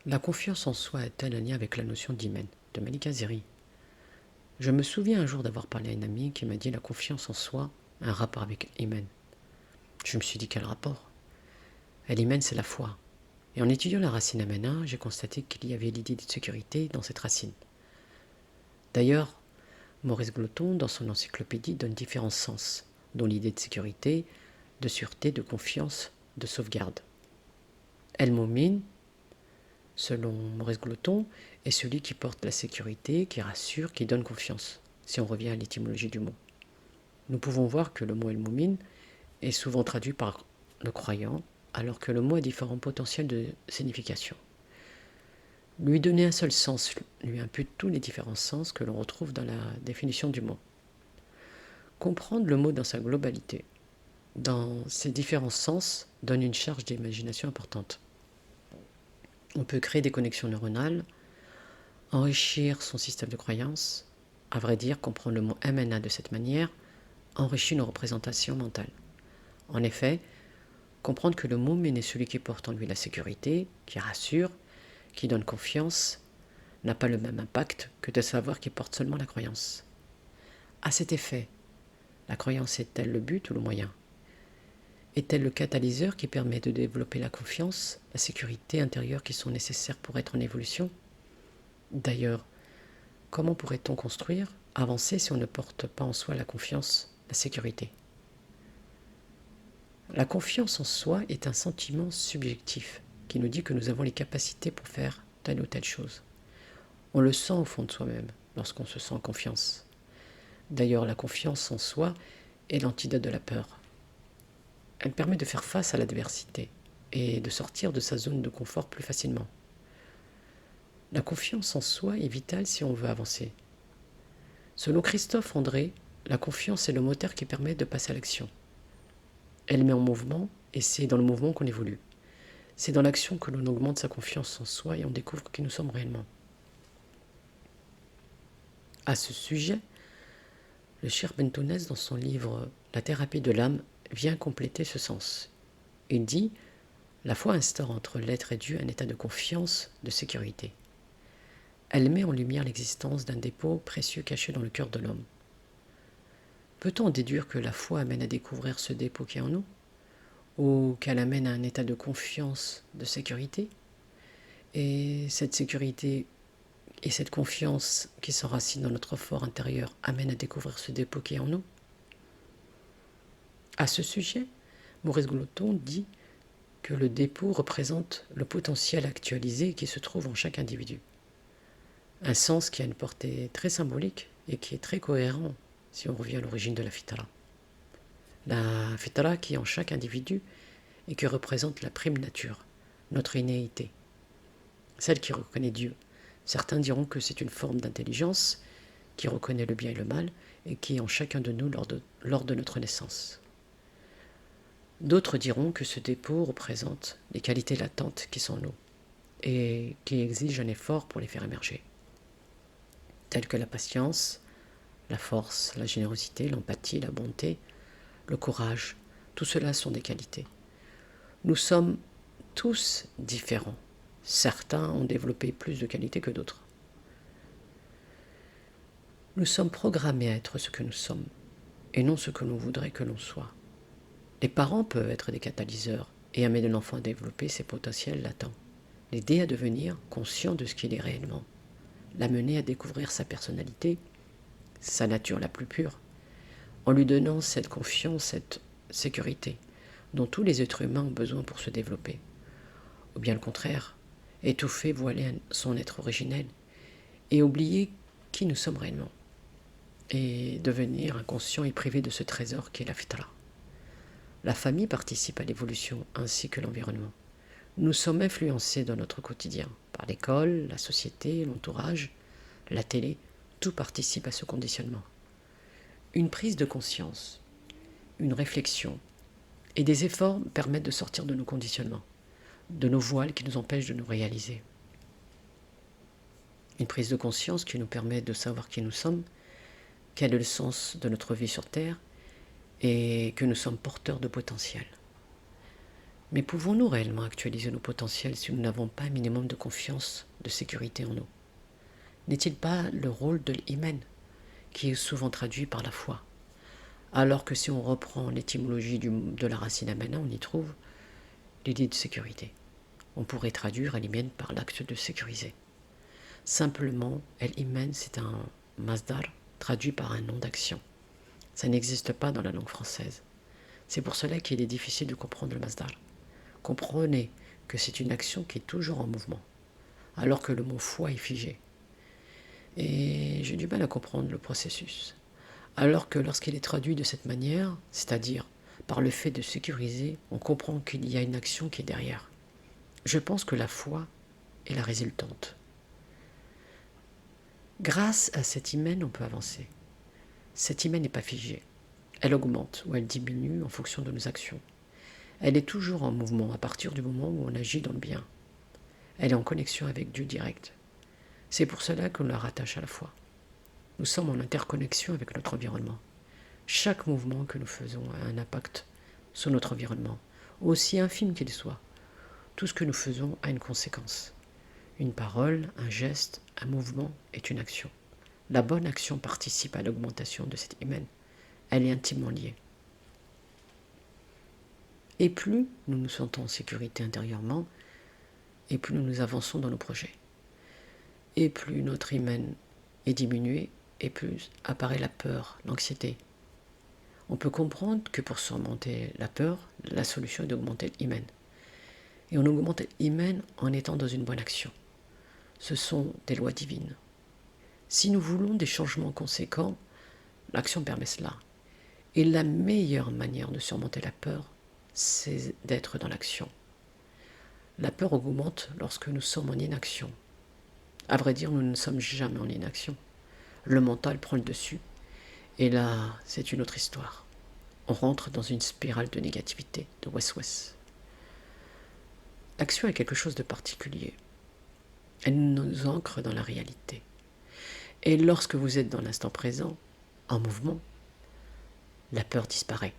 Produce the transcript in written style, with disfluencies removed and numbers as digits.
La confiance en soi a-t-elle un lien avec la notion d'hymen de Malika Zeri? Je me souviens un jour d'avoir parlé à une amie qui m'a dit la confiance en soi a un rapport avec hymen. Je me suis dit quel rapport? L'hymen c'est la foi. Et en étudiant la racine amena, j'ai constaté qu'il y avait l'idée de sécurité dans cette racine. D'ailleurs, Maurice Gloton, dans son encyclopédie, donne différents sens, dont l'idée de sécurité, de sûreté, de confiance, de sauvegarde. El-Momin, selon Maurice Gloton, est celui qui porte la sécurité, qui rassure, qui donne confiance, si on revient à l'étymologie du mot. Nous pouvons voir que le mot El-Momin est souvent traduit par le croyant, alors que le mot a différents potentiels de signification. Lui donner un seul sens lui impute tous les différents sens que l'on retrouve dans la définition du mot. Comprendre le mot dans sa globalité, dans ses différents sens, donne une charge d'imagination importante. On peut créer des connexions neuronales, enrichir son système de croyances. À vrai dire, comprendre le mot MNA de cette manière enrichit nos représentations mentales. En effet, comprendre que le mot est celui qui porte en lui la sécurité, qui rassure, qui donne confiance, n'a pas le même impact que de savoir qu'il porte seulement la croyance. À cet effet, la croyance est-elle le but ou le moyen? Est-elle le catalyseur qui permet de développer la confiance, la sécurité intérieure qui sont nécessaires pour être en évolution? D'ailleurs, comment pourrait-on construire, avancer si on ne porte pas en soi la confiance, la sécurité? La confiance en soi est un sentiment subjectif qui nous dit que nous avons les capacités pour faire telle ou telle chose. On le sent au fond de soi-même lorsqu'on se sent en confiance. D'ailleurs, la confiance en soi est l'antidote de la peur. Elle permet de faire face à l'adversité et de sortir de sa zone de confort plus facilement. La confiance en soi est vitale si on veut avancer. Selon Christophe André, la confiance est le moteur qui permet de passer à l'action. Elle met en mouvement et c'est dans le mouvement qu'on évolue. C'est dans l'action que l'on augmente sa confiance en soi et on découvre qui nous sommes réellement. À ce sujet, le Cher Bentounès, dans son livre La thérapie de l'âme, vient compléter ce sens. Il dit « La foi instaure entre l'être et Dieu un état de confiance, de sécurité. Elle met en lumière l'existence d'un dépôt précieux caché dans le cœur de l'homme. Peut-on déduire que la foi amène à découvrir ce dépôt qui est en nous? Ou qu'elle amène à un état de confiance, de sécurité? Et cette sécurité et cette confiance qui s'enracine dans notre fort intérieur amène à découvrir ce dépôt qui est en nous? À ce sujet, Maurice Gloton dit que le dépôt représente le potentiel actualisé qui se trouve en chaque individu. Un sens qui a une portée très symbolique et qui est très cohérent si on revient à l'origine de la fitara. La fitara qui est en chaque individu et qui représente la prime nature, notre innéité, celle qui reconnaît Dieu. Certains diront que c'est une forme d'intelligence qui reconnaît le bien et le mal et qui est en chacun de nous lors de notre naissance. D'autres diront que ce dépôt représente les qualités latentes qui sont en nous et qui exigent un effort pour les faire émerger, telles que la patience, la force, la générosité, l'empathie, la bonté, le courage. Tout cela sont des qualités. Nous sommes tous différents. Certains ont développé plus de qualités que d'autres. Nous sommes programmés à être ce que nous sommes et non ce que l'on voudrait que l'on soit. Les parents peuvent être des catalyseurs et amener l'enfant à développer ses potentiels latents, l'aider à devenir conscient de ce qu'il est réellement, l'amener à découvrir sa personnalité, sa nature la plus pure, en lui donnant cette confiance, cette sécurité dont tous les êtres humains ont besoin pour se développer. Ou bien le contraire, étouffer, voiler son être originel et oublier qui nous sommes réellement et devenir inconscient et privé de ce trésor qu'est la fitra. La famille participe à l'évolution ainsi que l'environnement. Nous sommes influencés dans notre quotidien par l'école, la société, l'entourage, la télé, tout participe à ce conditionnement. Une prise de conscience, une réflexion et des efforts permettent de sortir de nos conditionnements, de nos voiles qui nous empêchent de nous réaliser. Une prise de conscience qui nous permet de savoir qui nous sommes, quel est le sens de notre vie sur Terre et que nous sommes porteurs de potentiel. Mais pouvons-nous réellement actualiser nos potentiels si nous n'avons pas un minimum de confiance, de sécurité en nous? N'est-il pas le rôle de l'Iman, qui est souvent traduit par la foi? Alors que si on reprend l'étymologie de la racine amana, on y trouve l'idée de sécurité. On pourrait traduire al-iman par l'acte de sécuriser. Simplement, al-iman, c'est un masdar traduit par un nom d'action. Ça n'existe pas dans la langue française. C'est pour cela qu'il est difficile de comprendre le masdar. Comprenez que c'est une action qui est toujours en mouvement, alors que le mot foi est figé. Et j'ai du mal à comprendre le processus. Alors que lorsqu'il est traduit de cette manière, c'est-à-dire par le fait de sécuriser, on comprend qu'il y a une action qui est derrière. Je pense que la foi est la résultante. Grâce à cette hymen, on peut avancer. Cette hymen n'est pas figée. Elle augmente ou elle diminue en fonction de nos actions. Elle est toujours en mouvement à partir du moment où on agit dans le bien. Elle est en connexion avec Dieu direct. C'est pour cela qu'on la rattache à la foi. Nous sommes en interconnexion avec notre environnement. Chaque mouvement que nous faisons a un impact sur notre environnement, aussi infime qu'il soit. Tout ce que nous faisons a une conséquence. Une parole, un geste, un mouvement est une action. La bonne action participe à l'augmentation de cette hymen. Elle est intimement liée. Et plus nous nous sentons en sécurité intérieurement, et plus nous avançons dans nos projets. Et plus notre hymen est diminué, et plus apparaît la peur, l'anxiété. On peut comprendre que pour surmonter la peur, la solution est d'augmenter l'hymen. Et on augmente l'hymen en étant dans une bonne action. Ce sont des lois divines. Si nous voulons des changements conséquents, l'action permet cela. Et la meilleure manière de surmonter la peur, c'est d'être dans l'action. La peur augmente lorsque nous sommes en inaction. À vrai dire, nous ne sommes jamais en inaction. Le mental prend le dessus. Et là, c'est une autre histoire. On rentre dans une spirale de négativité, de wes-wes. L'action est quelque chose de particulier. Elle nous ancre dans la réalité. Et lorsque vous êtes dans l'instant présent, en mouvement, la peur disparaît.